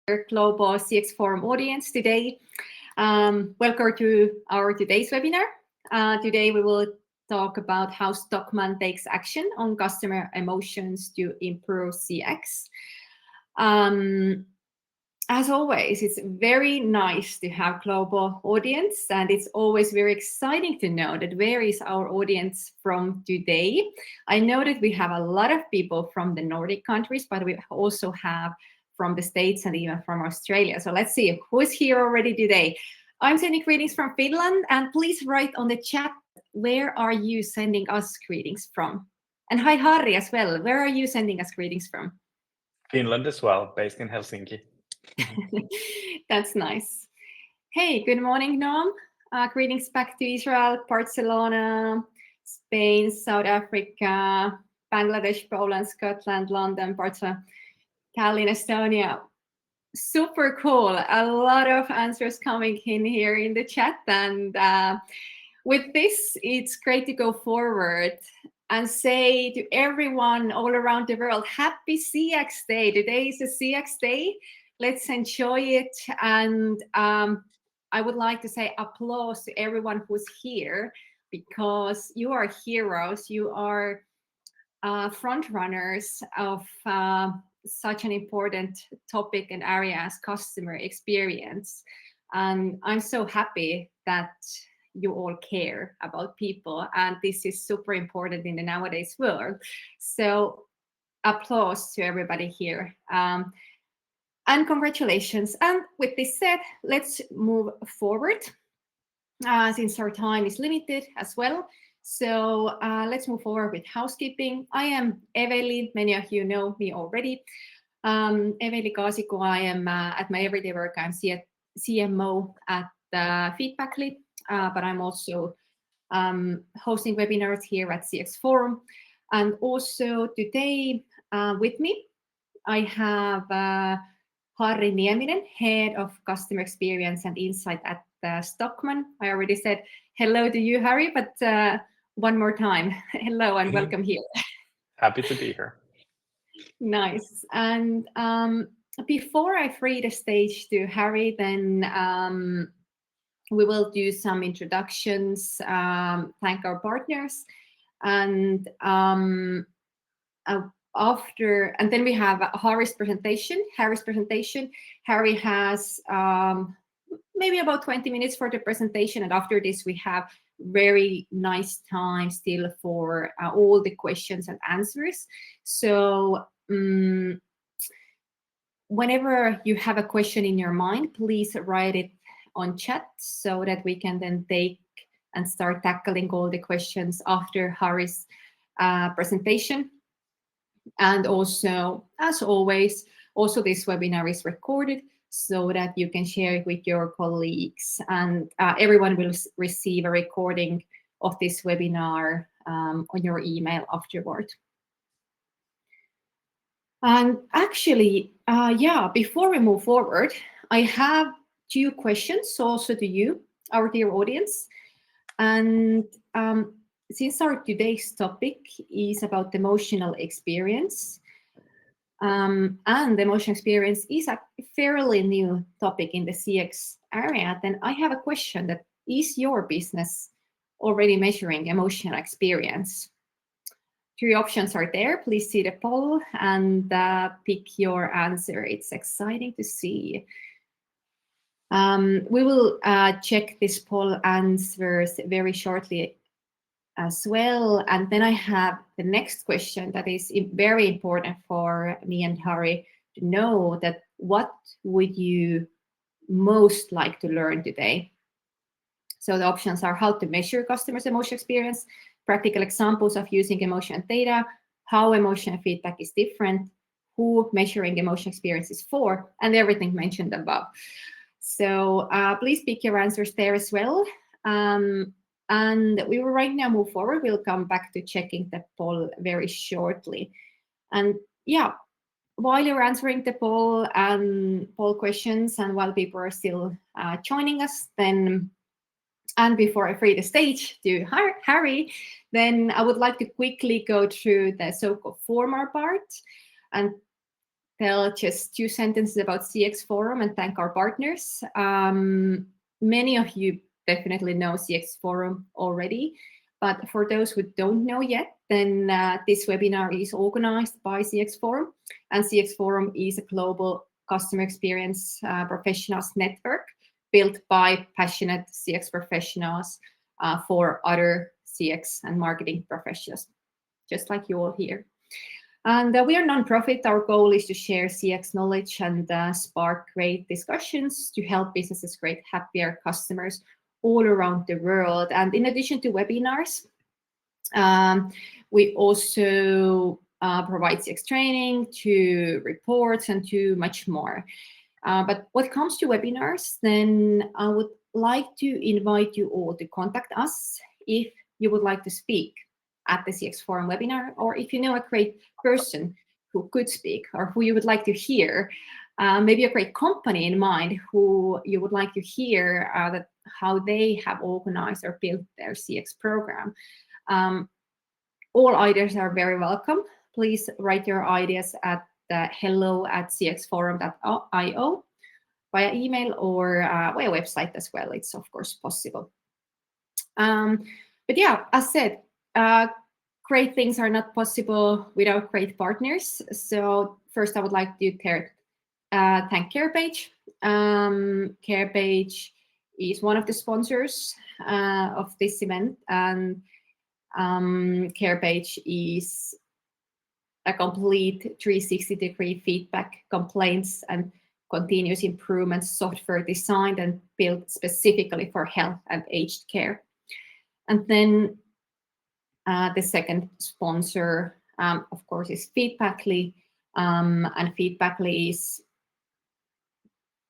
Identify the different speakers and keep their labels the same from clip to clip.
Speaker 1: global CXforum audience today. Welcome to our today's webinar. Today we will talk about how Stockmann takes action on customer emotions to improve CX. As always, it's very nice to have global audience, and it's always very exciting to know that where is our audience from today. I know that we have a lot of people from the Nordic countries, but we also have from the States and even from Australia. So let's see who is here already today. I'm sending greetings from Finland, and please write on the chat, where are you sending us greetings from? And hi, Harri, as well. Where are you sending us greetings from?
Speaker 2: Finland as well, based in Helsinki.
Speaker 1: That's nice. Hey, good morning, Noam. Greetings back to Israel, Barcelona, Spain, South Africa, Bangladesh, Poland, Scotland, London, Barcelona, Tallinn, Estonia. Super cool. A lot of answers coming in here in the chat. And with this, it's great to go forward and say to everyone all around the world, happy CX Day. Today is a CX Day. Let's enjoy it. And I would like to say applause to everyone who's here, because you are heroes. You are front runners of such an important topic and area as customer experience. And I'm so happy that you all care about people, and this is super important in the nowadays world. So applause to everybody here. And congratulations. And with this said, let's move forward since our time is limited as well. So let's move forward with housekeeping. I am Eveli. Many of you know me already. Eveli Kaasiku. I am at my everyday work. I'm CMO at Feedbackly, but I'm also hosting webinars here at CXforum. And also today with me, I have Harri Nieminen, Head of Customer Experience and Insight at Stockmann. I already said hello to you, Harri, but one more time, hello and welcome here.
Speaker 2: Happy to be here.
Speaker 1: Nice. And before I free the stage to Harri, then we will do some introductions, thank our partners, and after, and then we have Harri's presentation. Harri has maybe about 20 minutes for the presentation, and after this we have very nice time still for all the questions and answers. So whenever you have a question in your mind, please write it on chat so that we can then take and start tackling all the questions after Harri's presentation. And also, as always, also this webinar is recorded so that you can share it with your colleagues, and everyone will receive a recording of this webinar on your email afterward. And actually, before we move forward, I have 2 questions also to you, our dear audience. And since our today's topic is about emotional experience, and emotional experience is a fairly new topic in the CX area, then I have a question: that is your business already measuring emotional experience? 3 options are there. Please see the poll and pick your answer. It's exciting to see. We will check this poll answers very shortly as well. And then I have the next question that is very important for me and Harri to know: that what would you most like to learn today? So the options are: how to measure customers' emotional experience, practical examples of using emotion and data, how emotional feedback is different, who measuring emotional experience is for, and everything mentioned above. So please pick your answers there as well. And we will right now move forward. We'll come back to checking the poll very shortly. And while you're answering the poll and poll questions, and while people are still joining us, then, and before I free the stage to Harri, then I would like to quickly go through the so-called formal part. And tell just 2 sentences about CXforum and thank our partners. Many of you definitely know CXforum already, but for those who don't know yet, then this webinar is organized by CXforum, and CXforum is a global customer experience professionals network built by passionate CX professionals for other CX and marketing professionals, just like you all here. And we are non-profit. Our goal is to share CX knowledge and spark great discussions to help businesses create happier customers all around the world. And in addition to webinars, we also provide CX training, to reports, and to much more. But when it comes to webinars, then I would like to invite you all to contact us if you would like to speak at the CXforum webinar, or if you know a great person who could speak or who you would like to hear, maybe a great company in mind who you would like to hear that how they have organized or built their CX program. All ideas are very welcome. Please write your ideas at hello@cxforum.io via email or via website as well. It's of course possible. But yeah, as said, great things are not possible without great partners. So first I would like to thank CarePage. CarePage is one of the sponsors of this event, and CarePage is a complete 360-degree feedback, complaints, and continuous improvement software designed and built specifically for health and aged care. And then the second sponsor, of course, is Feedbackly, and Feedbackly is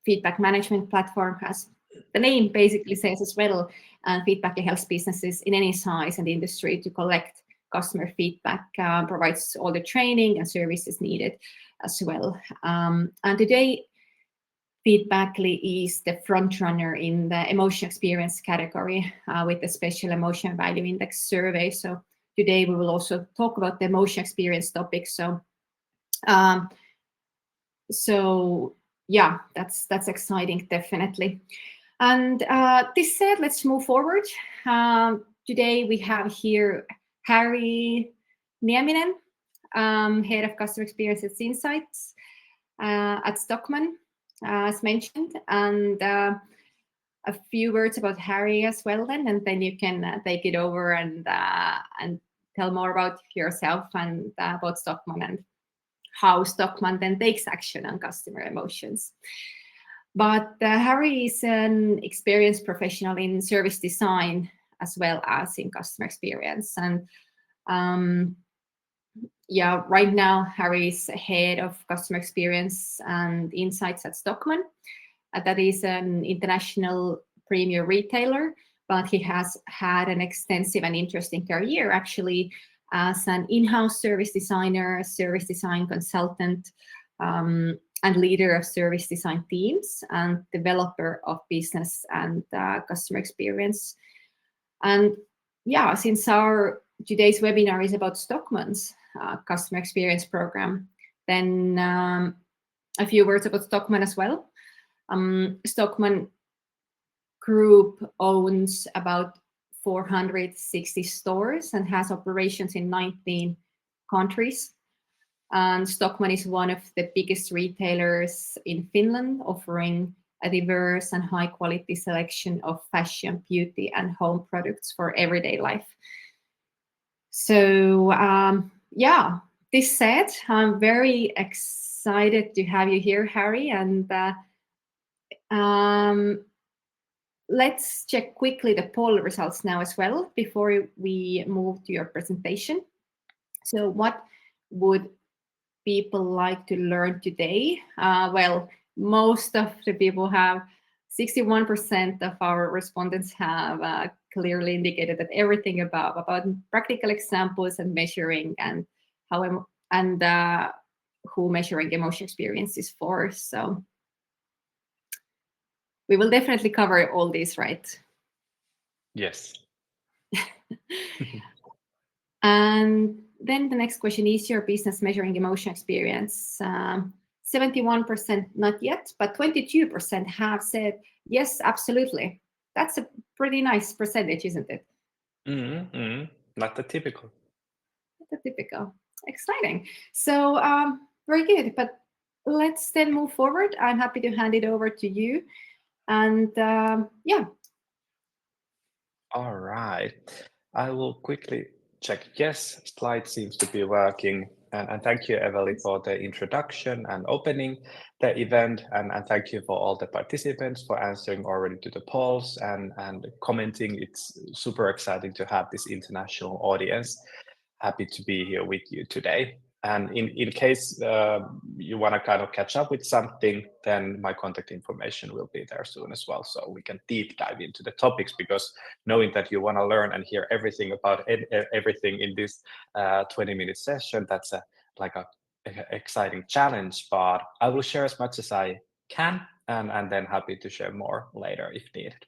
Speaker 1: feedback management platform, as the name basically says as well. Feedbackly helps businesses in any size and industry to collect customer feedback, provides all the training and services needed as well. And today, Feedbackly is the front runner in the emotion experience category with the special emotion value index survey. So today we will also talk about the emotion experience topic. So, yeah, that's exciting, definitely. And this said, let's move forward. Today we have here Harri Nieminen, head of customer experience insights at Stockmann, as mentioned, and a few words about Harri as well, and then you can take it over and tell more about yourself and about Stockmann and how Stockmann then takes action on customer emotions. But Harri is an experienced professional in service design as well as in customer experience, and yeah, right now Harri is head of customer experience and insights at Stockmann. That is an international premier retailer, but he has had an extensive and interesting career actually as an in-house service designer, service design consultant, and leader of service design teams and developer of business and customer experience. And yeah, since our today's webinar is about Stockmann's customer experience program, then a few words about Stockmann as well. Stockmann Group owns about 460 stores and has operations in 19 countries. And Stockmann is one of the biggest retailers in Finland, offering a diverse and high quality selection of fashion, beauty, and home products for everyday life. So yeah, this said, I'm very excited to have you here, Harri, and let's check quickly the poll results now as well before we move to your presentation. So what would people like to learn today? Well, most of the people have, 61% of our respondents have clearly indicated that everything about practical examples and measuring and how and who measuring emotion experience is for. So we will definitely cover all these, right?
Speaker 2: Yes.
Speaker 1: And then the next question, is your business measuring emotion experience? 71% not yet, but 22% have said yes, absolutely. That's a pretty nice percentage, isn't it?
Speaker 2: Not the typical.
Speaker 1: Not the typical. Exciting. So very good. But let's then move forward. I'm happy to hand it over to you. And yeah.
Speaker 2: All right. I will quickly check. Yes, slide seems to be working. And thank you, Eveli, for the introduction and opening the event. And thank you for all the participants for answering already to the polls and commenting. It's super exciting to have this international audience. Happy to be here with you today. And in case you want to kind of catch up with something, then my contact information will be there soon as well. So we can deep dive into the topics, because knowing that you want to learn and hear everything about everything in this 20-minute session, that's like a exciting challenge. But I will share as much as I can, and then happy to share more later if needed.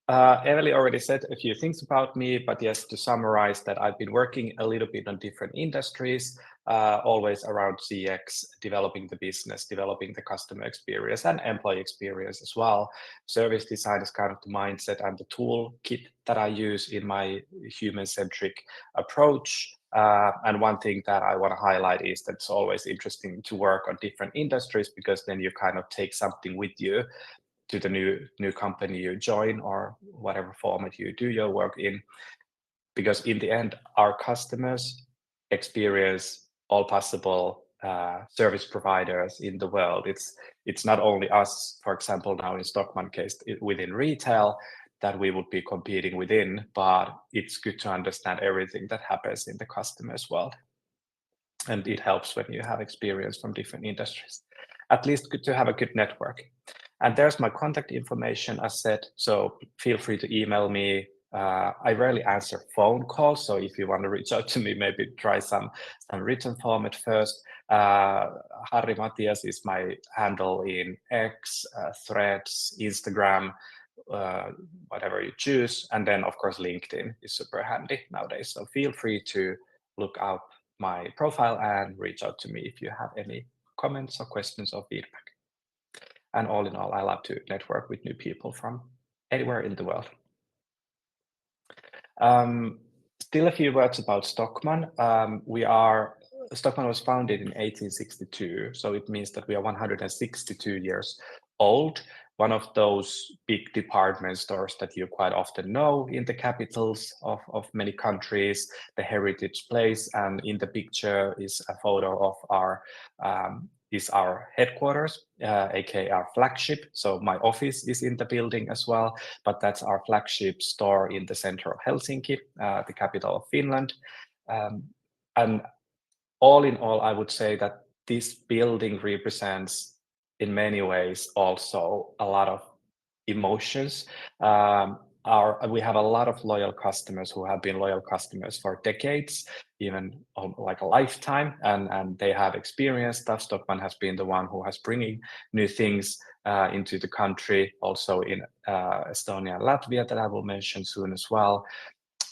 Speaker 2: Eveli already said a few things about me, but yes, to summarize that I've been working a little bit on different industries, always around CX, developing the business, developing the customer experience and employee experience as well. Service design is kind of the mindset and the toolkit that I use in my human-centric approach. And one thing that I want to highlight is that it's always interesting to work on different industries, because then you kind of take something with you to the new company you join, or whatever format you do your work in, because in the end our customers experience all possible service providers in the world. It's not only us, for example, now in Stockmann case within retail that we would be competing within, but it's good to understand everything that happens in the customer's world, and it helps when you have experience from different industries. At least good to have a good network. And there's my contact information as said, so feel free to email me. I rarely answer phone calls, so if you want to reach out to me, maybe try some written format first. Harri Matias is my handle in X, Threads, Instagram, whatever you choose. And then, of course, LinkedIn is super handy nowadays. So feel free to look up my profile and reach out to me if you have any comments or questions or feedback. And all in all, I love to network with new people from anywhere in the world. Still a few words about Stockmann. Stockmann was founded in 1862, so it means that we are 162 years old. One of those big department stores that you quite often know in the capitals of many countries, the heritage place. And in the picture is a photo of our headquarters, aka our flagship. So my office is in the building as well, but that's our flagship store in the center of Helsinki, the capital of Finland. And all in all, I would say that this building represents in many ways also a lot of emotions. We have a lot of loyal customers who have been loyal customers for decades, even like a lifetime, and they have experienced stuff. Stockmann has been the one who has bringing new things into the country, also in Estonia and Latvia, that I will mention soon as well.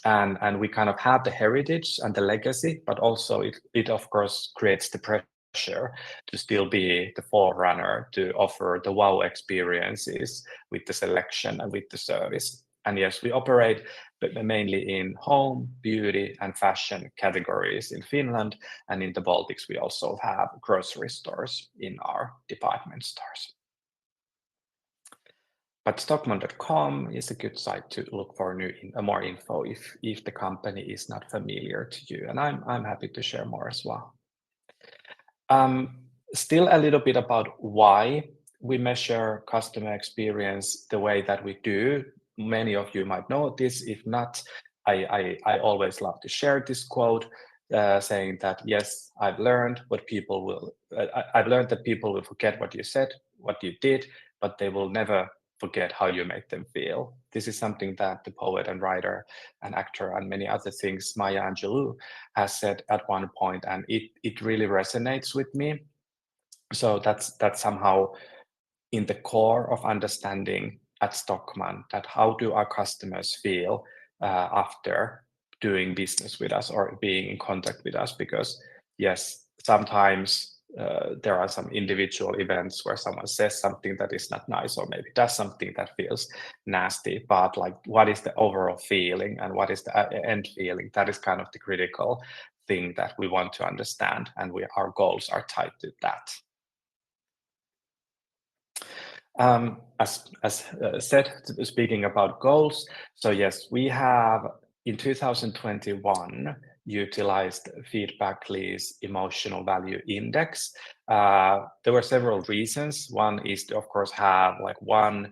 Speaker 2: And we kind of have the heritage and the legacy, but also it of course creates the pressure to still be the forerunner, to offer the wow experiences with the selection and with the service. And yes, we operate mainly in home, beauty, and fashion categories in Finland, and in the Baltics we also have grocery stores in our department stores. But Stockmann.com is a good site to look for more info if the company is not familiar to you, and I'm happy to share more as well. Still a little bit about why we measure customer experience the way that we do. Many of you might know this. If not, I always love to share this quote saying that, yes, I've learned that people will forget what you said, what you did, but they will never forget how you make them feel. This is something that the poet and writer and actor and many other things, Maya Angelou, has said at one point, and it really resonates with me. So that's somehow in the core of understanding at Stockmann, that how do our customers feel after doing business with us or being in contact with us? Because yes, sometimes there are some individual events where someone says something that is not nice, or maybe does something that feels nasty, but like what is the overall feeling and what is the end feeling? That is kind of the critical thing that we want to understand, and our goals are tied to that. As said, speaking about goals, so yes, we have in 2021 utilized Feedbackly's emotional value index. There were several reasons. One is to, of course, have like one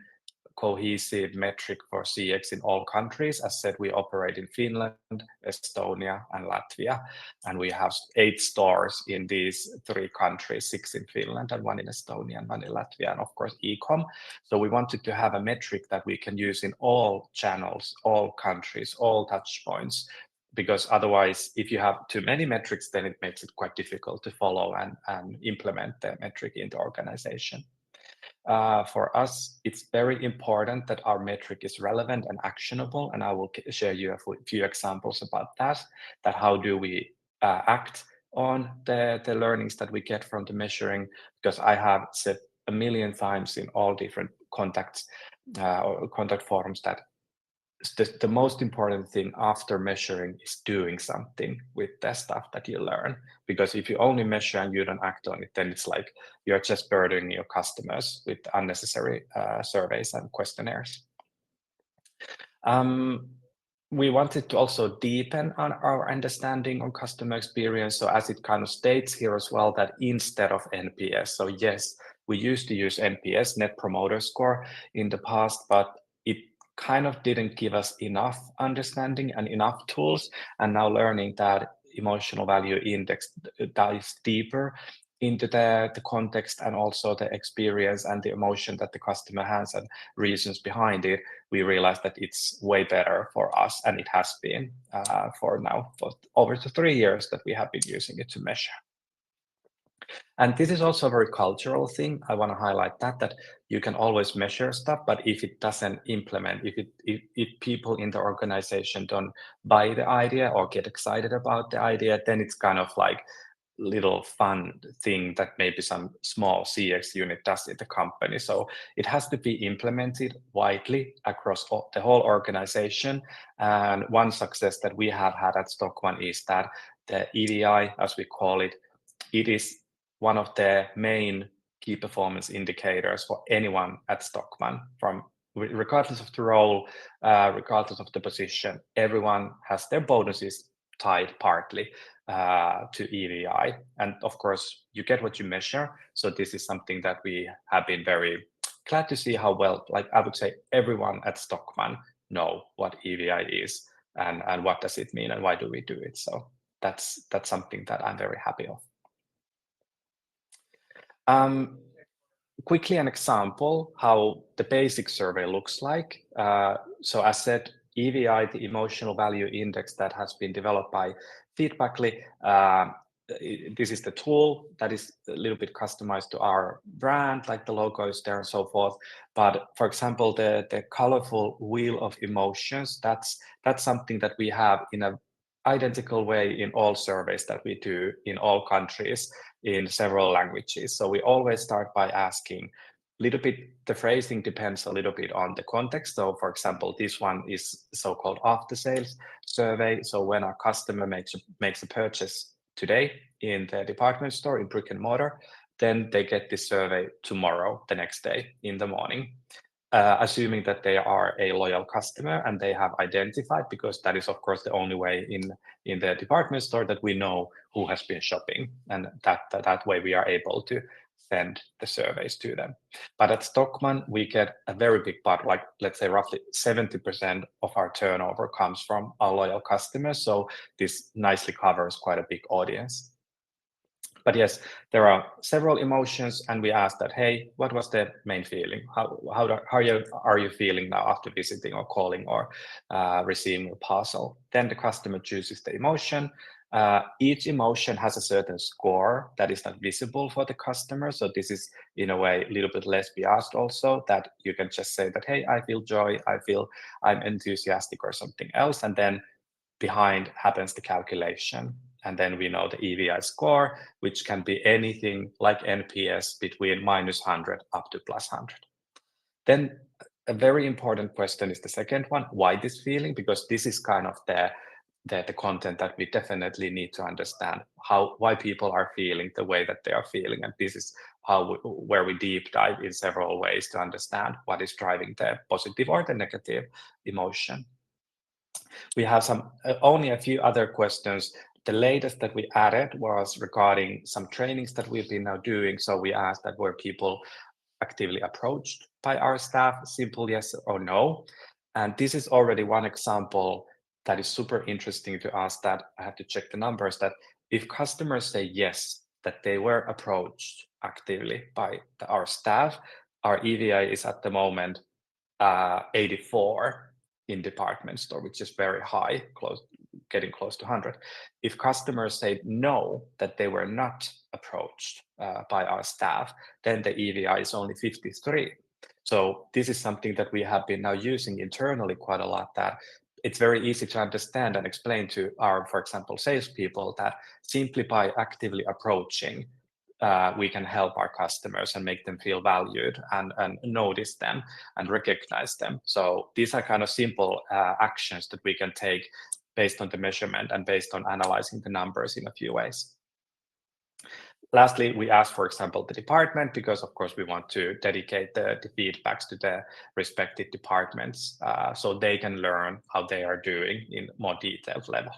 Speaker 2: cohesive metric for CX in all countries. As said, we operate in Finland, Estonia, and Latvia, and we have 8 stores in these 3 countries, 6 in Finland and 1 in Estonia and 1 in Latvia, and of course e-com. So we wanted to have a metric that we can use in all channels, all countries, all touch points, because otherwise, if you have too many metrics, then it makes it quite difficult to follow and implement the metric in the organization. For us, it's very important that our metric is relevant and actionable, and I will share you a few examples about that how do we act on the learnings that we get from the measuring, because I have said a million times in all different contact forums that the most important thing after measuring is doing something with the stuff that you learn. Because if you only measure and you don't act on it, then it's like you're just burdening your customers with unnecessary surveys and questionnaires. We wanted to also deepen on our understanding on customer experience. So as it kind of states here as well, that instead of NPS, so yes, we used to use NPS, Net Promoter Score, in the past, but it kind of didn't give us enough understanding and enough tools. And now learning that emotional value index dives deeper into the context and also the experience and the emotion that the customer has and reasons behind it, we realized that it's way better for us, and it has been for over 3 years that we have been using it to measure. And this is also a very cultural thing. I want to highlight that you can always measure stuff, but if it doesn't implement, if people in the organization don't buy the idea or get excited about the idea, then it's kind of like little fun thing that maybe some small CX unit does in the company. So it has to be implemented widely across the whole organization. And one success that we have had at Stockmann is that the EVI, as we call it, it is one of the main key performance indicators for anyone at Stockmann, from regardless of the role, regardless of the position. Everyone has their bonuses tied partly to EVI, and of course you get what you measure. So this is something that we have been very glad to see how well, like I would say, everyone at Stockmann know what EVI is and what does it mean and why do we do it. So that's something that I'm very happy of. Quickly, an example how the basic survey looks like. So as said, EVI, the emotional value index that has been developed by Feedbackly, this is the tool that is a little bit customized to our brand, like the logo is there and so forth. But for example, the colorful wheel of emotions, that's something that we have in a identical way in all surveys that we do in all countries in several languages. So we always start by asking a little bit, the phrasing depends a little bit on the context. So for example, this one is so-called after sales survey. So when our customer makes a purchase today in the department store in brick and mortar, then they get this survey tomorrow, the next day in the morning. Assuming that they are a loyal customer and they have identified, because that is of course the only way in the department store that we know who has been shopping, and that way we are able to send the surveys to them. But at Stockmann we get a very big part, like let's say roughly 70% of our turnover comes from our loyal customers, so this nicely covers quite a big audience. But yes, there are several emotions, and we asked that, hey, what was the main feeling? How are you feeling now after visiting or calling or receiving a parcel? Then the customer chooses the emotion. Each emotion has a certain score that is not visible for the customer. So this is in a way a little bit less biased also, that you can just say that, hey, I feel joy, I feel I'm enthusiastic or something else. And then behind happens the calculation. And then we know the EVI score, which can be anything like NPS between -100 up to +100. Then a very important question is the second one, why this feeling? Because this is kind of the content that we definitely need to understand why people are feeling the way that they are feeling. And this is where we deep dive in several ways to understand what is driving the positive or the negative emotion. We have only a few other questions. The latest that we added was regarding some trainings that we've been now doing. So we asked that were people actively approached by our staff, simple yes or no. And this is already one example that is super interesting to us, that I have to check the numbers, that if customers say yes, that they were approached actively by our staff, our EVI is at the moment 84 in department store, which is very high, getting close to 100. If customers say no, that they were not approached by our staff, then the EVI is only 53. So this is something that we have been now using internally quite a lot, that it's very easy to understand and explain to our, for example, salespeople, that simply by actively approaching, we can help our customers and make them feel valued and notice them and recognize them. So these are kind of simple actions that we can take based on the measurement and based on analyzing the numbers in a few ways. Lastly, we ask, for example, the department, because of course we want to dedicate the feedbacks to the respective departments so they can learn how they are doing in more detailed level.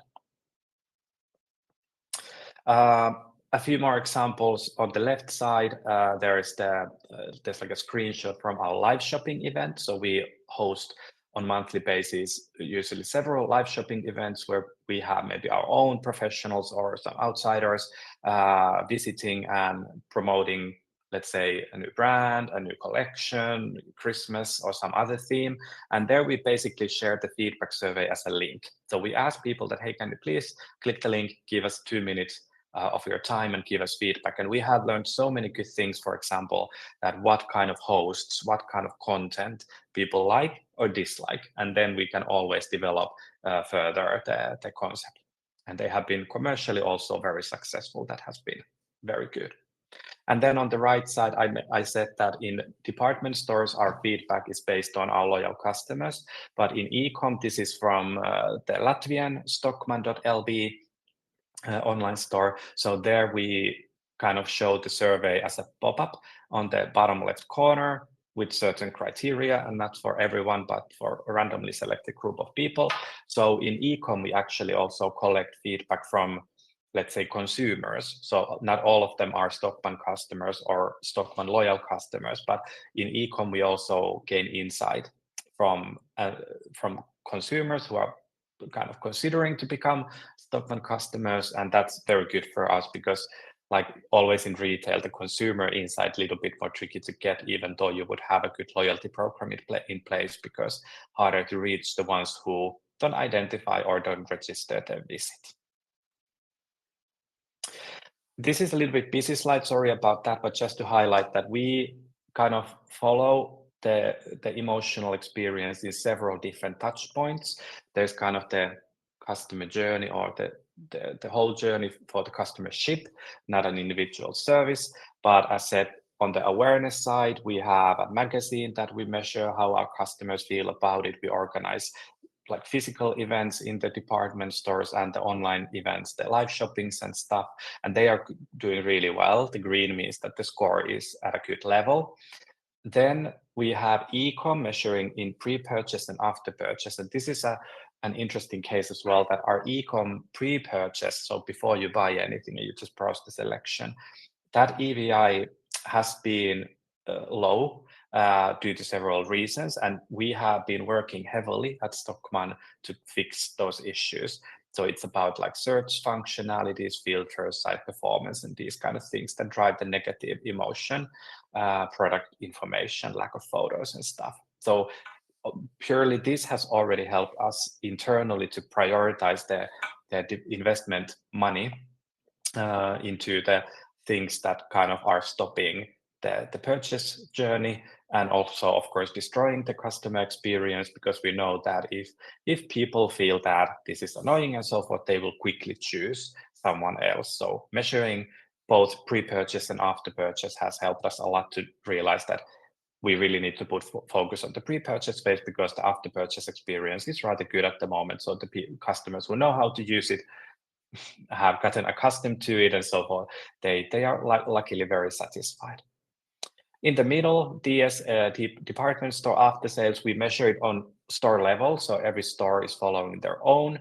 Speaker 2: A few more examples on the left side. There's like a screenshot from our live shopping event. So we host on monthly basis, usually several live shopping events where we have maybe our own professionals or some outsiders visiting and promoting, let's say, a new brand, a new collection, Christmas, or some other theme. And there we basically share the feedback survey as a link. So we ask people that, hey, can you please click the link, give us 2 minutes of your time and give us feedback. And we have learned so many good things, for example, that what kind of hosts, what kind of content people like or dislike. And then we can always develop further the concept. And they have been commercially also very successful. That has been very good. And then on the right side, I said that in department stores, our feedback is based on our loyal customers. But in e-com, this is from the Latvian Stockmann.lv online store. So there we kind of show the survey as a pop-up on the bottom left corner with certain criteria, and not for everyone, but for a randomly selected group of people. So in e-com, we actually also collect feedback from, let's say, consumers. So not all of them are Stockmann customers or Stockmann loyal customers, but in e-com, we also gain insight from consumers who are kind of considering to become Stockmann customers, and that's very good for us because, like always in retail, the consumer insight a little bit more tricky to get, even though you would have a good loyalty program in place, because harder to reach the ones who don't identify or don't register their visit. This is a little bit busy slide, sorry about that, but just to highlight that we kind of follow the emotional experience in several different touch points. There's kind of the customer journey, or the whole journey for the customer ship, not an individual service. But as said, on the awareness side, we have a magazine that we measure how our customers feel about it. We organize like physical events in the department stores and the online events, the live shoppings and stuff, and they are doing really well. The green means that the score is at a good level. Then we have e-com measuring in pre-purchase and after purchase. And this is an interesting case as well, that our e-com pre-purchase, so before you buy anything, you just browse the selection, that EVI has been low due to several reasons. And we have been working heavily at Stockmann to fix those issues. So it's about like search functionalities, filters, site performance, and these kind of things that drive the negative emotion, product information, lack of photos and stuff. So purely this has already helped us internally to prioritize the investment money into the things that kind of are stopping the purchase journey, and also of course destroying the customer experience, because we know that if people feel that this is annoying and so forth, they will quickly choose someone else. So measuring both pre-purchase and after-purchase has helped us a lot to realize that we really need to put focus on the pre-purchase phase, because the after-purchase experience is rather good at the moment. So the customers who know how to use it, have gotten accustomed to it and so forth, they are luckily very satisfied. In the middle, DS, department store after sales, we measure it on store level. So every store is following their own.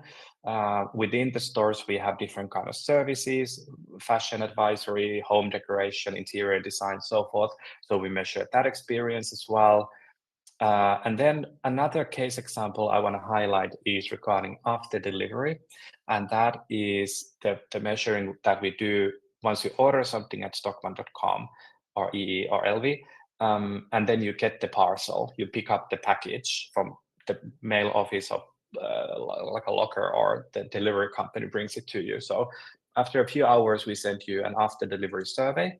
Speaker 2: Within the stores, we have different kind of services, fashion advisory, home decoration, interior design, so forth. So we measure that experience as well. And then another case example I want to highlight is regarding after delivery. And that is the measuring that we do once you order something at stockmann.com or EE or LV. And then you get the parcel, you pick up the package from the mail office of like a locker, or the delivery company brings it to you. So after a few hours, we send you an after delivery survey.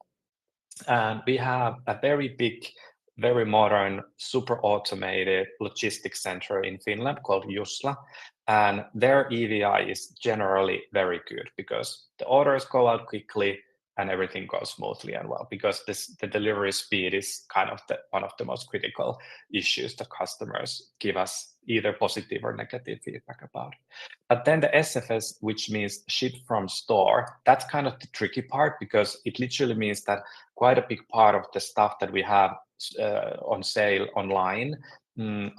Speaker 2: And we have a very big, very modern, super automated logistics center in Finland called Jusla. And their EVI is generally very good, because the orders go out quickly and everything goes smoothly and well, because the delivery speed is kind of one of the most critical issues that customers give us either positive or negative feedback about. But then the SFS, which means ship from store, that's kind of the tricky part, because it literally means that quite a big part of the stuff that we have on sale online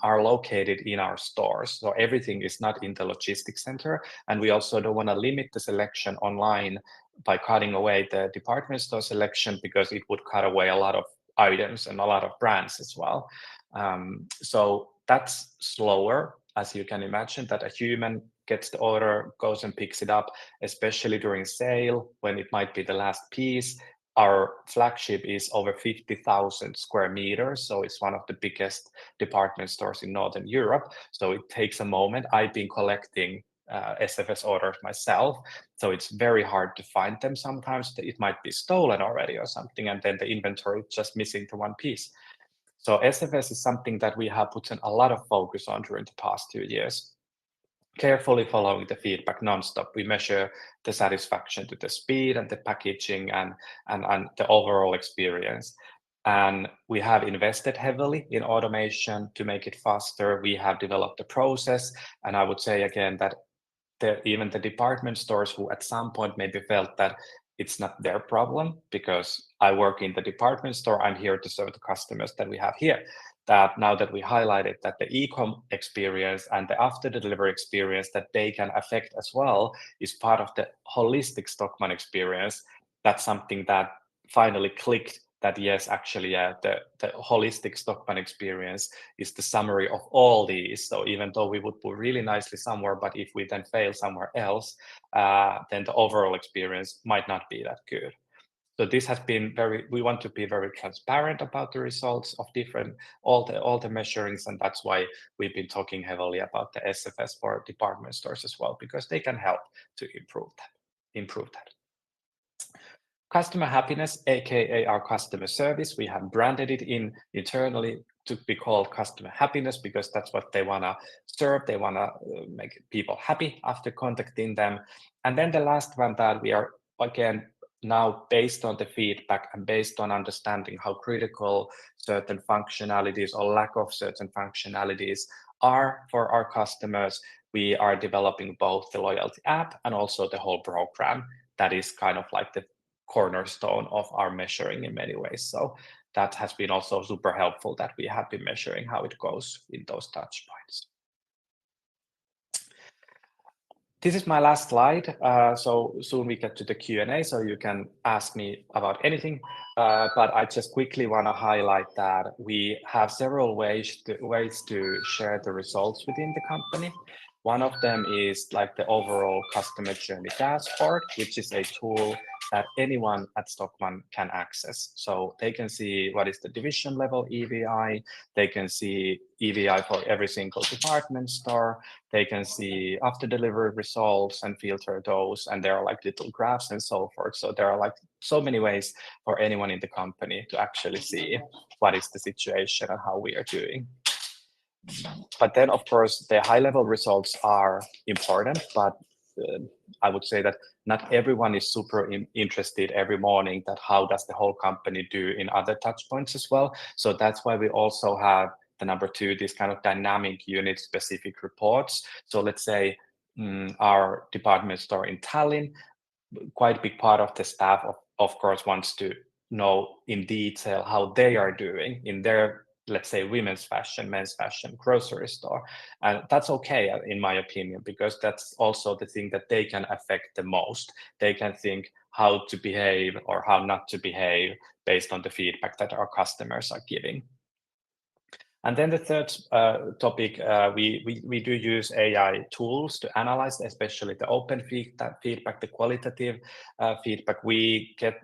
Speaker 2: are located in our stores. So everything is not in the logistics center. And we also don't want to limit the selection online by cutting away the department store selection, because it would cut away a lot of items and a lot of brands as well. So that's slower, as you can imagine, that a human gets the order, goes and picks it up, especially during sale when it might be the last piece. Our flagship is over 50,000 square meters, so it's one of the biggest department stores in Northern Europe. So it takes a moment. I've been collecting SFS orders myself, so it's very hard to find them sometimes. It might be stolen already or something, and then the inventory is just missing the one piece. So SFS is something that we have put in a lot of focus on during the past 2 years. Carefully following the feedback nonstop. We measure the satisfaction to the speed and the packaging and the overall experience. And we have invested heavily in automation to make it faster. We have developed a process. And I would say again that even the department stores who at some point maybe felt that it's not their problem, because I work in the department store, I'm here to serve the customers that we have here. That now that we highlighted that the e-com experience and the after delivery experience that they can affect as well is part of the holistic Stockmann experience, that's something that finally clicked, that yes, actually, the holistic Stockmann experience is the summary of all these. So even though we would put really nicely somewhere, but if we then fail somewhere else, then the overall experience might not be that good. So this has been we want to be very transparent about the results of all the measurings, and that's why we've been talking heavily about the SFS for department stores as well, because they can help to improve that. Customer happiness, aka our customer service, we have branded it internally to be called customer happiness, because that's what they want to serve. They want to make people happy after contacting them. And then the last one that we are, again, now based on the feedback and based on understanding how critical certain functionalities or lack of certain functionalities are for our customers, we are developing both the loyalty app and also the whole program. That is kind of like the cornerstone of our measuring in many ways. So that has been also super helpful, that we have been measuring how it goes in those touch points. This is my last slide. So soon we get to the Q&A, so you can ask me about anything. But I just quickly want to highlight that we have several ways to share the results within the company. One of them is like the overall customer journey dashboard, which is a tool that anyone at Stockmann can access. So they can see what is the division level EVI, they can see EVI for every single department store, they can see after delivery results and filter those, and there are like little graphs and so forth. So there are like so many ways for anyone in the company to actually see what is the situation and how we are doing. But then, of course, the high-level results are important, but I would say that not everyone is super interested every morning that how does the whole company do in other touch points as well. So that's why we also have the number 2, this kind of dynamic unit specific reports. So let's say our department store in Tallinn, quite a big part of the staff of course wants to know in detail how they are doing in their, let's say, women's fashion, men's fashion, grocery store. And that's okay, in my opinion, because that's also the thing that they can affect the most. They can think how to behave or how not to behave based on the feedback that our customers are giving. And then the third topic, we do use AI tools to analyze, especially the open feedback, the qualitative feedback. We get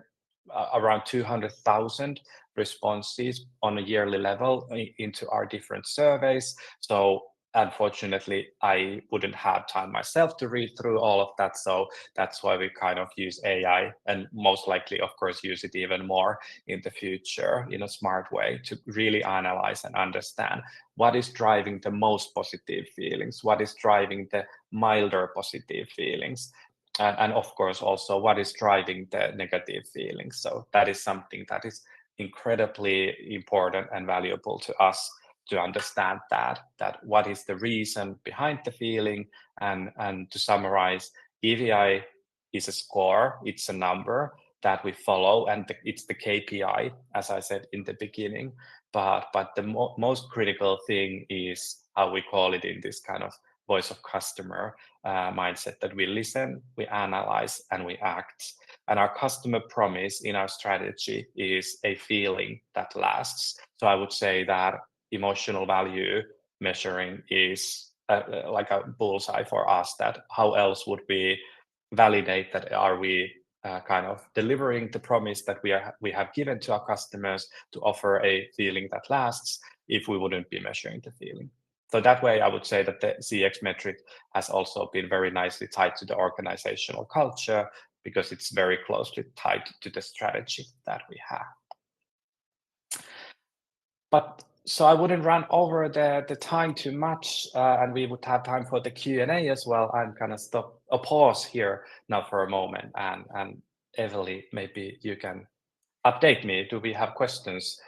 Speaker 2: around 200,000 responses on a yearly level into our different surveys. So unfortunately, I wouldn't have time myself to read through all of that. So that's why we kind of use AI, and most likely, of course, use it even more in the future in a smart way to really analyze and understand what is driving the most positive feelings, what is driving the milder positive feelings, and of course also what is driving the negative feelings. So that is something that is incredibly important and valuable to us to understand that what is the reason behind the feeling. And to summarize, EVI is a score, it's a number that we follow, and it's the KPI, as I said in the beginning. But the most critical thing is how we call it in this kind of voice of customer mindset, that we listen, we analyze, and we act. And our customer promise in our strategy is a feeling that lasts. So I would say that emotional value measuring is like a bullseye for us, that how else would we validate that are we kind of delivering the promise that we have given to our customers to offer a feeling that lasts if we wouldn't be measuring the feeling. So that way, I would say that the CX metric has also been very nicely tied to the organizational culture, because it's very closely tied to the strategy that we have. But so I wouldn't run over the time too much, and we would have time for the Q&A as well. I'm gonna pause here now for a moment, and Eveli, maybe you can update me. Do we have questions?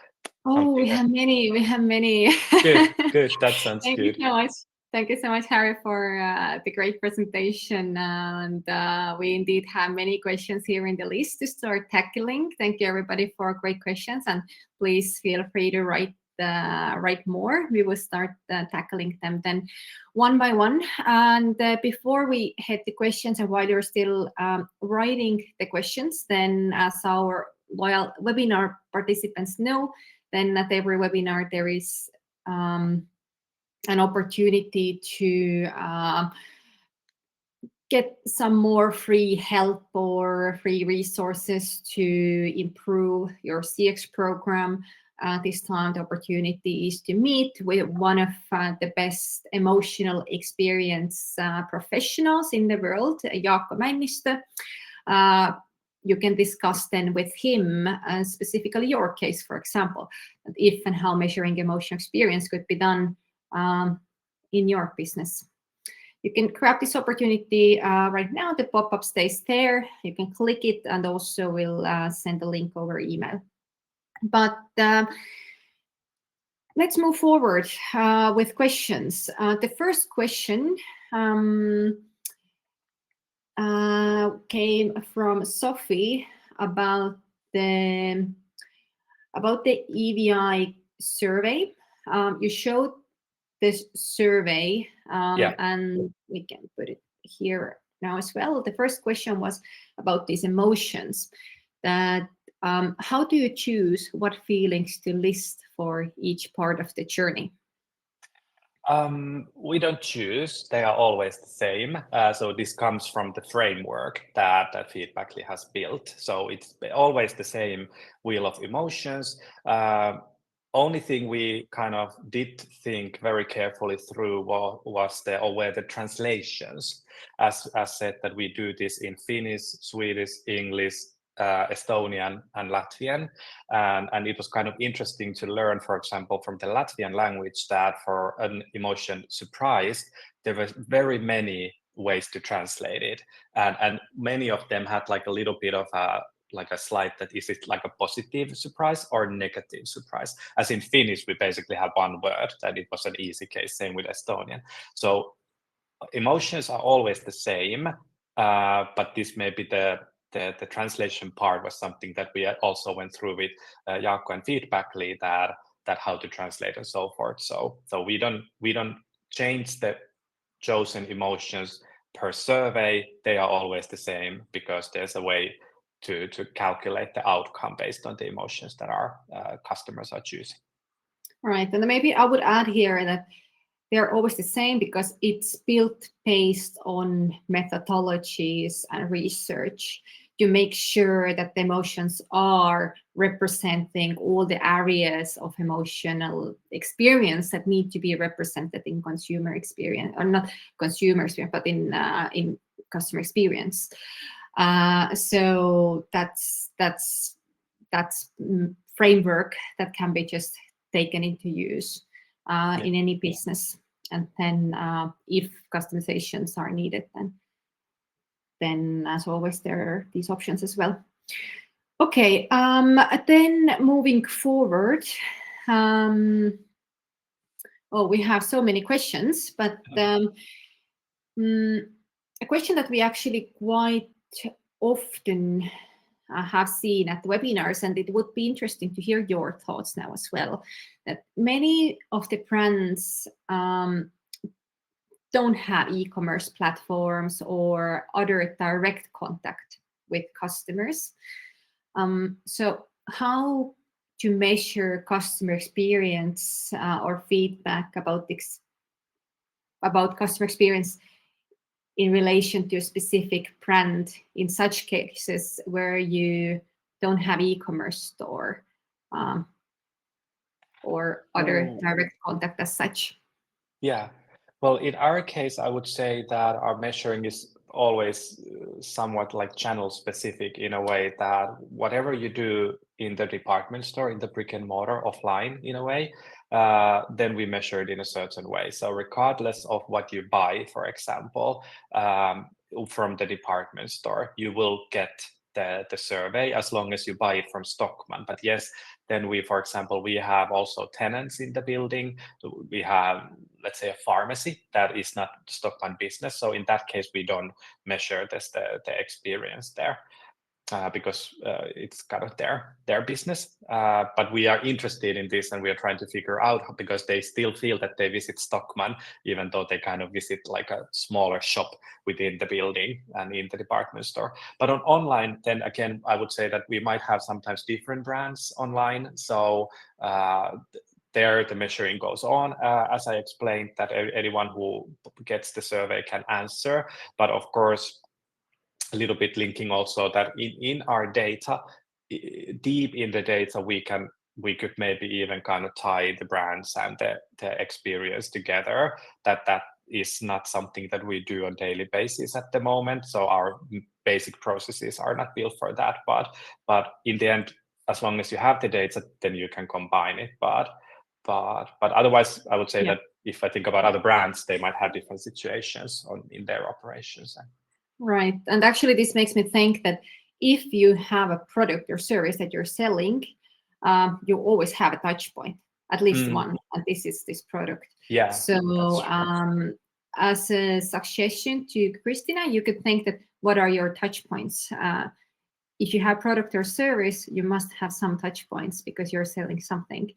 Speaker 1: Oh, we have many.
Speaker 2: Good. That sounds
Speaker 1: Thank
Speaker 2: good.
Speaker 1: you so much. Thank you so much, Harri, for the great presentation. And we indeed have many questions here in the list to start tackling. Thank you, everybody, for great questions. And please feel free to write more. We will start tackling them then one by one. And before we hit the questions, and while you're still writing the questions, then as our loyal webinar participants know, then at every webinar there is an opportunity to get some more free help or free resources to improve your CX program. This time the opportunity is to meet with one of the best emotional experience professionals in the world, Jaakko Männistö. You can discuss then with him specifically your case, for example, if and how measuring emotional experience could be done in your business. You can grab this opportunity right now. The pop-up stays there. You can click it, and also we'll send a link over email. But let's move forward with questions. The first question came from Sophie about the EVI survey. You showed this survey, and we can put it here now as well. The first question was about these emotions. That how do you choose what feelings to list for each part of the journey?
Speaker 2: We don't choose, they are always the same. So this comes from the framework that Feedbackly has built. So it's always the same wheel of emotions. Only thing we kind of did think very carefully through were the translations. As said, that we do this in Finnish, Swedish, English, Estonian and Latvian, and it was kind of interesting to learn, for example, from the Latvian language, that for an emotion surprise, there were very many ways to translate it, and many of them had like a little bit of a like a slide that is it like a positive surprise or negative surprise. As in Finnish, we basically have one word that it was an easy case. Same with Estonian. So emotions are always the same, but this may be the translation part was something that we also went through with Jaakko and feedback lead that how to translate and so forth. So we don't change the chosen emotions per survey. They are always the same because there's a way to calculate the outcome based on the emotions that our customers are choosing.
Speaker 1: Right, and maybe I would add here that they're always the same because it's built based on methodologies and research to make sure that the emotions are representing all the areas of emotional experience that need to be represented in consumer experience, or not consumer experience, but in customer experience. So that's framework that can be just taken into use in any business. And then if customizations are needed, then as always, there are these options as well. Okay, then moving forward. We have so many questions, but a question that we actually quite often have seen at webinars, and it would be interesting to hear your thoughts now as well, that many of the brands don't have e-commerce platforms or other direct contact with customers. So how to measure customer experience or feedback about customer experience in relation to a specific brand in such cases where you don't have e-commerce store or other direct contact as such?
Speaker 2: Yeah. Well, in our case, I would say that our measuring is always somewhat like channel specific in a way that whatever you do in the department store, in the brick and mortar offline in a way, then we measure it in a certain way. So regardless of what you buy, for example, from the department store, you will get the survey as long as you buy it from Stockmann. But yes, then for example, we have also tenants in the building. We have, let's say, a pharmacy that is not Stockmann business. So in that case, we don't measure the experience there. Because it's kind of their business. But we are interested in this and we are trying to figure out because they still feel that they visit Stockmann, even though they kind of visit like a smaller shop within the building and in the department store. But on online, then again, I would say that we might have sometimes different brands online. So there the measuring goes on. As I explained, that anyone who gets the survey can answer. But of course, a little bit linking also that in our data, deep in the data, we could maybe even kind of tie the brands and the experience together. That is not something that we do on daily basis at the moment. So our basic processes are not built for that. But in the end, as long as you have the data, then you can combine it. But otherwise, I would say that if I think about other brands, they might have different situations in their operations.
Speaker 1: Right. And actually, this makes me think that if you have a product or service that you're selling, you always have a touch point, at least one, and this is this product.
Speaker 2: Yeah.
Speaker 1: So as a suggestion to Christina, you could think that what are your touch points? If you have product or service, you must have some touch points because you're selling something.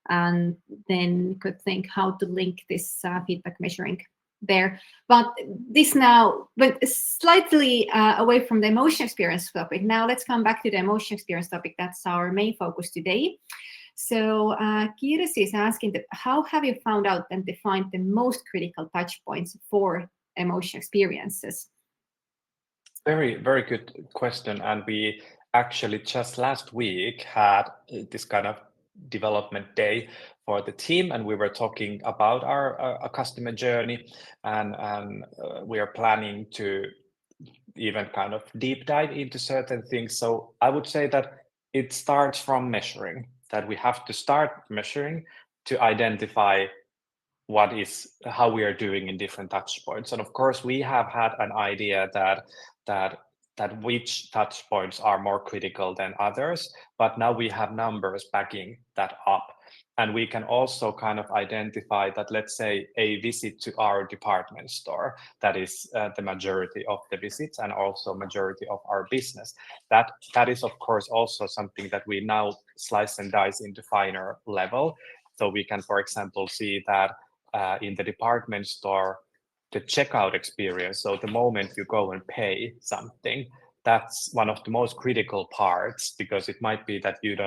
Speaker 1: And then you could think how to link this feedback measuring there. But this now went slightly away from the emotion experience topic. Now let's come back to the emotion experience topic. That's our main focus today. So Kiris is asking that how have you found out and defined the most critical touch points for emotion experiences?
Speaker 2: Very, very good question. And we actually just last week had this kind of development day for the team, and we were talking about our customer journey, and we are planning to even kind of deep dive into certain things. So I would say that it starts from measuring, that we have to start measuring to identify how we are doing in different touch points. And of course, we have had an idea that which touch points are more critical than others, but now we have numbers backing that up. And we can also kind of identify that, let's say, a visit to our department store, that is the majority of the visits and also majority of our business. That is, of course, also something that we now slice and dice into finer level. So we can, for example, see that in the department store, the checkout experience, so the moment you go and pay something, that's one of the most critical parts, because it might be that you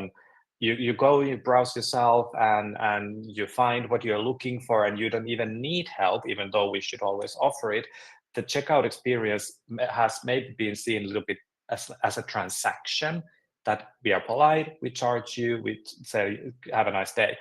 Speaker 2: go, you browse yourself and you find what you're looking for, and you don't even need help, even though we should always offer it. The checkout experience has maybe been seen a little bit as a transaction, that we are polite, we charge you, we say, have a nice day.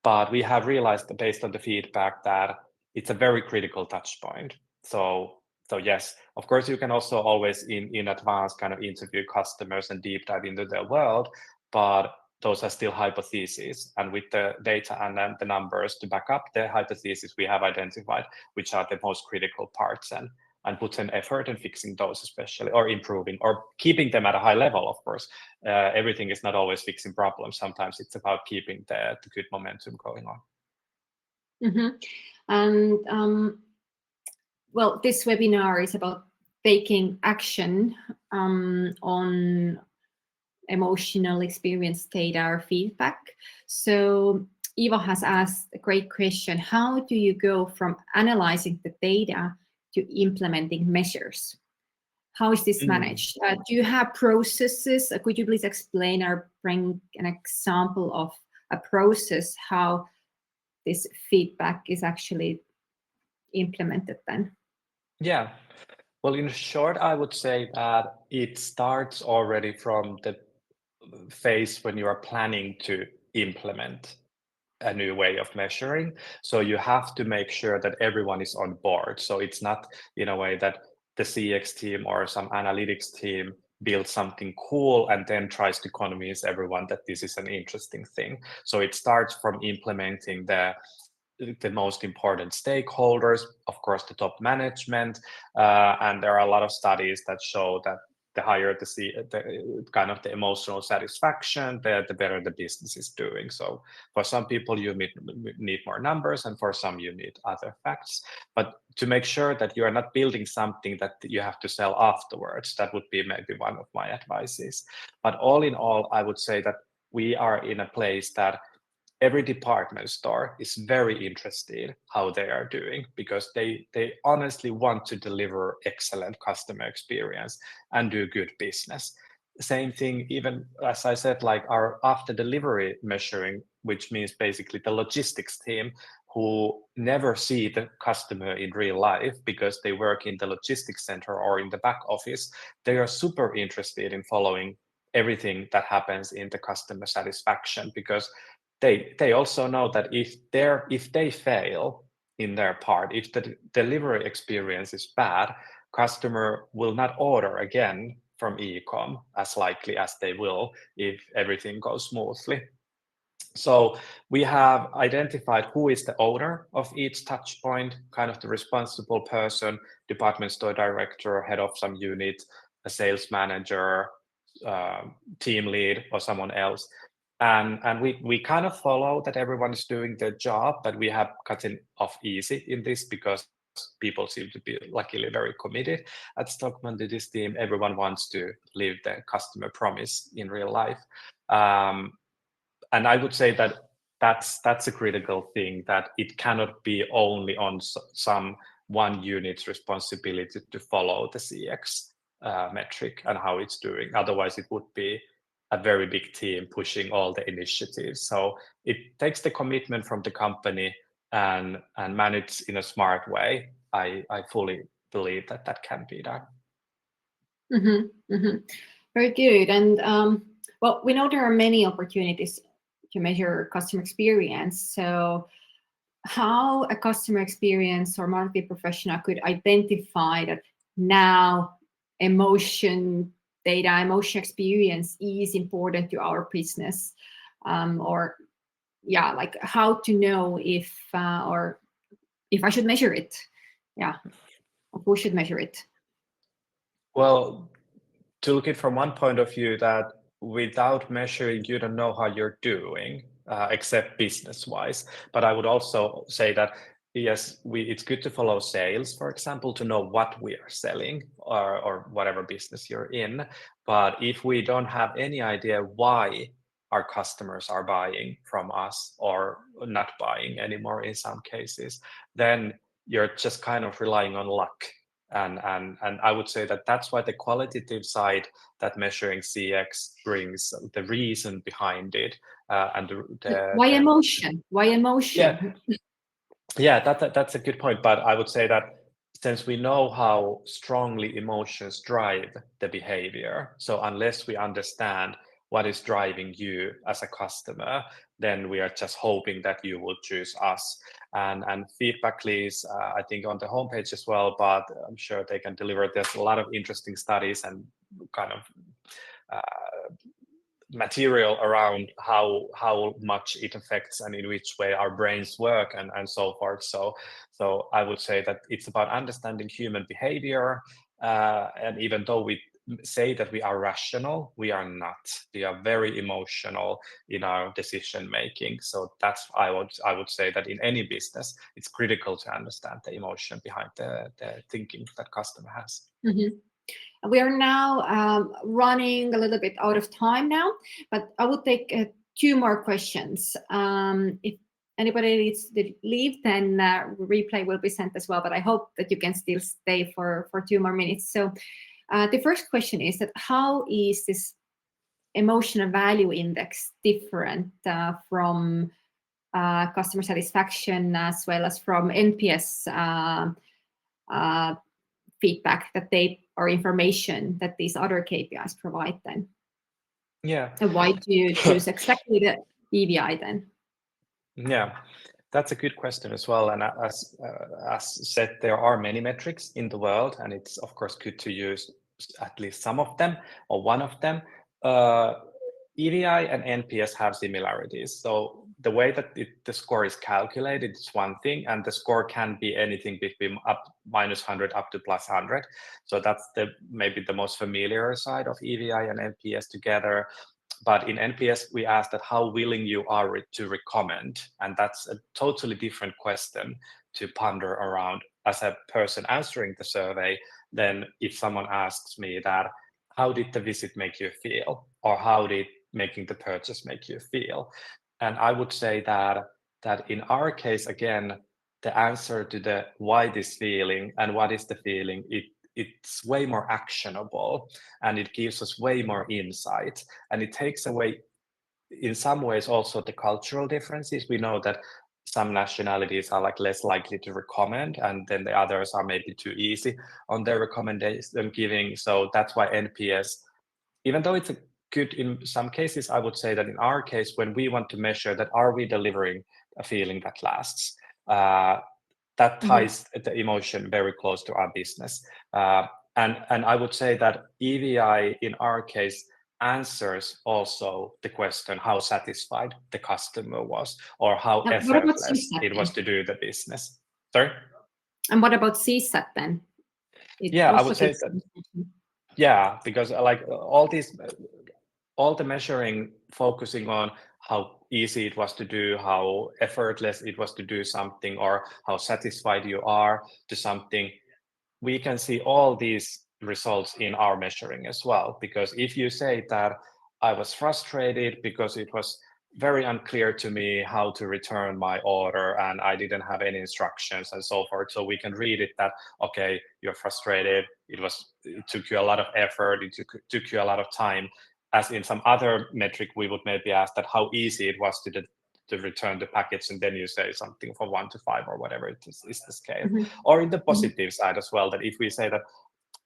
Speaker 2: But we have realized that based on the feedback that it's a very critical touch point. So yes, of course, you can also always in advance kind of interview customers and deep dive into their world, but those are still hypotheses. And with the data and then the numbers to back up the hypothesis, we have identified which are the most critical parts, and put an effort in fixing those, especially, or improving, or keeping them at a high level, of course. Everything is not always fixing problems. Sometimes it's about keeping the good momentum going on.
Speaker 1: Mm-hmm. And well, this webinar is about taking action on emotional experience data or feedback. So Eva has asked a great question. How do you go from analyzing the data to implementing measures? How is this managed? Do you have processes? Could you please explain or bring an example of a process, how this feedback is actually implemented then?
Speaker 2: Yeah. Well, in short, I would say that it starts already from the phase when you are planning to implement a new way of measuring. So you have to make sure that everyone is on board. So it's not in a way that the CX team or some analytics team builds something cool and then tries to convince everyone that this is an interesting thing. So it starts from implementing the most important stakeholders, of course, the top management, and there are a lot of studies that show that the higher the kind of the emotional satisfaction, the better the business is doing. So for some people, you need more numbers, and for some, you need other facts. But to make sure that you are not building something that you have to sell afterwards, that would be maybe one of my advices. But all in all, I would say that we are in a place that every department store is very interested how they are doing, because they honestly want to deliver excellent customer experience and do good business. Same thing, even as I said, like our after delivery measuring, which means basically the logistics team who never see the customer in real life because they work in the logistics center or in the back office. They are super interested in following everything that happens in the customer satisfaction, because they also know that if they fail in their part, if the delivery experience is bad, customer will not order again from e-com as likely as they will if everything goes smoothly. So we have identified who is the owner of each touch point, kind of the responsible person, department store director, head of some unit, a sales manager, team lead, or someone else. And we kind of follow that everyone is doing their job, but we have gotten off easy in this because people seem to be luckily very committed at Stockmann to this team. Everyone wants to live the customer promise in real life. And I would say that that's a critical thing, that it cannot be only on some one unit's responsibility to follow the CX metric and how it's doing. Otherwise, it would be a very big team pushing all the initiatives. So it takes the commitment from the company and managed in a smart way. I fully believe that can be done.
Speaker 1: Mm-hmm, mm-hmm. Very good. And well, we know there are many opportunities to measure customer experience. So how a customer experience or marketing professional could identify that now emotion data, emotion experience is important to our business, or yeah, like how to know if or if I should measure it. Yeah, who should measure it?
Speaker 2: Well, to look it from one point of view, that without measuring, you don't know how you're doing, except business-wise. But I would also say that yes, it's good to follow sales, for example, to know what we are selling or whatever business you're in. But if we don't have any idea why our customers are buying from us or not buying anymore in some cases, then you're just kind of relying on luck. And I would say that that's why the qualitative side that measuring CX brings, the reason behind it, and
Speaker 1: Why emotion? Why emotion?
Speaker 2: Yeah, that's a good point. But I would say that since we know how strongly emotions drive the behavior, so unless we understand what is driving you as a customer, then we are just hoping that you will choose us. And feedback leads, I think, on the homepage as well, but I'm sure they can deliver. There's a lot of interesting studies and kind of material around how much it affects and in which way our brains work and so forth. So I would say that it's about understanding human behavior, and even though we say that we are rational, we are not. We are very emotional in our decision making. So that's I would say that in any business it's critical to understand the emotion behind the thinking that customer has.
Speaker 1: Mm-hmm. We are now running a little bit out of time now, but I will take 2 more questions. If anybody needs to leave, then replay will be sent as well, but I hope that you can still stay for 2 more minutes. So the first question is that how is this emotional value index different from customer satisfaction as well as from NPS feedback that they or information that these other KPIs provide then?
Speaker 2: Yeah.
Speaker 1: And why do you choose exactly the EVI then?
Speaker 2: Yeah, that's a good question as well. And as said, there are many metrics in the world, and it's of course good to use at least some of them or one of them. EVI and NPS have similarities. So the way that the score is calculated is one thing, and the score can be anything between -100 up to +100. So that's maybe the most familiar side of EVI and NPS together. But in NPS, we ask that how willing you are to recommend, and that's a totally different question to ponder around as a person answering the survey than if someone asks me that, how did the visit make you feel, or how did making the purchase make you feel? And I would say that in our case, again, the answer to the why this feeling and what is the feeling, it's way more actionable, and it gives us way more insight, and it takes away in some ways also the cultural differences. We know that some nationalities are like less likely to recommend, and then the others are maybe too easy on their recommendation giving. So that's why NPS, even though it's a good in some cases, I would say that in our case, when we want to measure that are we delivering a feeling that lasts, that ties the emotion very close to our business. And I would say that EVI in our case answers also the question how satisfied the customer was, or how effortless it was to do the business. Sorry?
Speaker 1: And what about CSAT then?
Speaker 2: Yeah, I would say that. Yeah, because like all the measuring focusing on how easy it was to do, how effortless it was to do something, or how satisfied you are to something, we can see all these results in our measuring as well. Because if you say that I was frustrated because it was very unclear to me how to return my order and I didn't have any instructions and so forth, so we can read it that, okay, you're frustrated, it took you a lot of effort, it took you a lot of time. As in some other metric, we would maybe ask that how easy it was to return the package, and then you say something from 1 to 5 or whatever it is the scale. Or in the positive side as well, that if we say that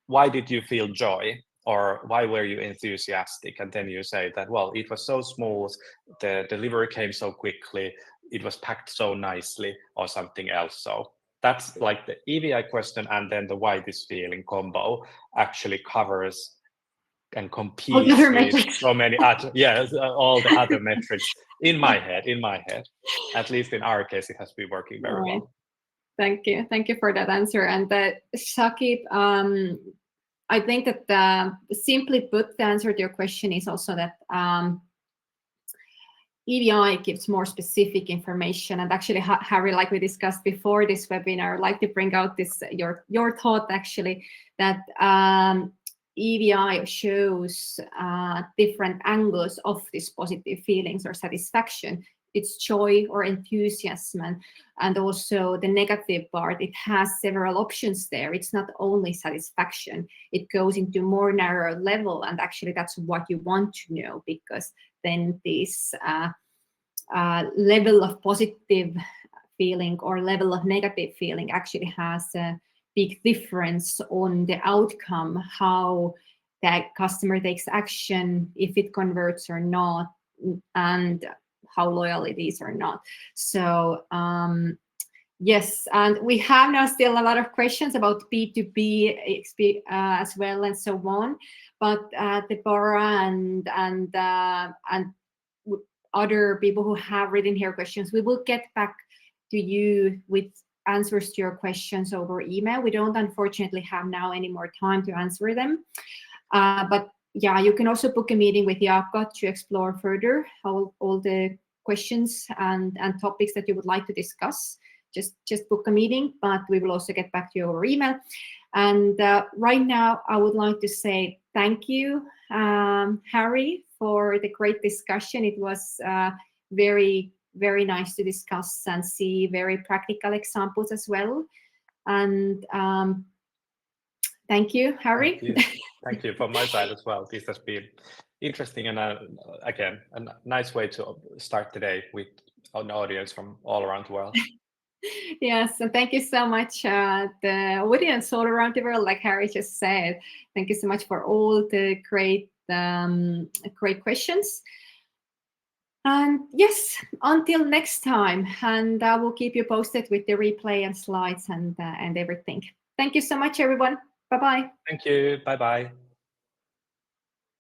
Speaker 2: why did you feel joy, or why were you enthusiastic, and then you say that, well, it was so smooth, the delivery came so quickly, it was packed so nicely, or something else. So that's like the EVI question, and then the why this feeling combo actually covers and competes with so many other, all the other metrics in my head. At least in our case, it has been working very well.
Speaker 1: Thank you for that answer. And Shakib, I think that simply put, the answer to your question is also that EDI gives more specific information. And actually, Harri, like we discussed before this webinar, I'd like to bring out this your thought actually that EDI shows different angles of these positive feelings or satisfaction. It's joy or enthusiasm, and also the negative part. It has several options there. It's not only satisfaction. It goes into more narrow level, and actually that's what you want to know, because then this level of positive feeling or level of negative feeling actually has a big difference on the outcome, how that customer takes action, if it converts or not, and how loyal it is or not. So yes, and we have now still a lot of questions about B2B as well and so on. But Deborah and other people who have written here questions, we will get back to you with answers to your questions over email. We don't unfortunately have now any more time to answer them. But yeah, you can also book a meeting with Jaakko to explore further all the questions and topics that you would like to discuss. Just book a meeting, but we will also get back to you over email. And right now, I would like to say thank you, Harri, for the great discussion. It was very, very nice to discuss and see very practical examples as well. And thank you, Harri.
Speaker 2: Thank you from my side as well. This has been interesting and again, a nice way to start the day with an audience from all around the world.
Speaker 1: Yes, and thank you so much, the audience all around the world, like Harri just said. Thank you so much for all the great questions. And yes, until next time, and I will keep you posted with the replay and slides and everything. Thank you so much, everyone. Bye-bye.
Speaker 2: Thank you. Bye-bye.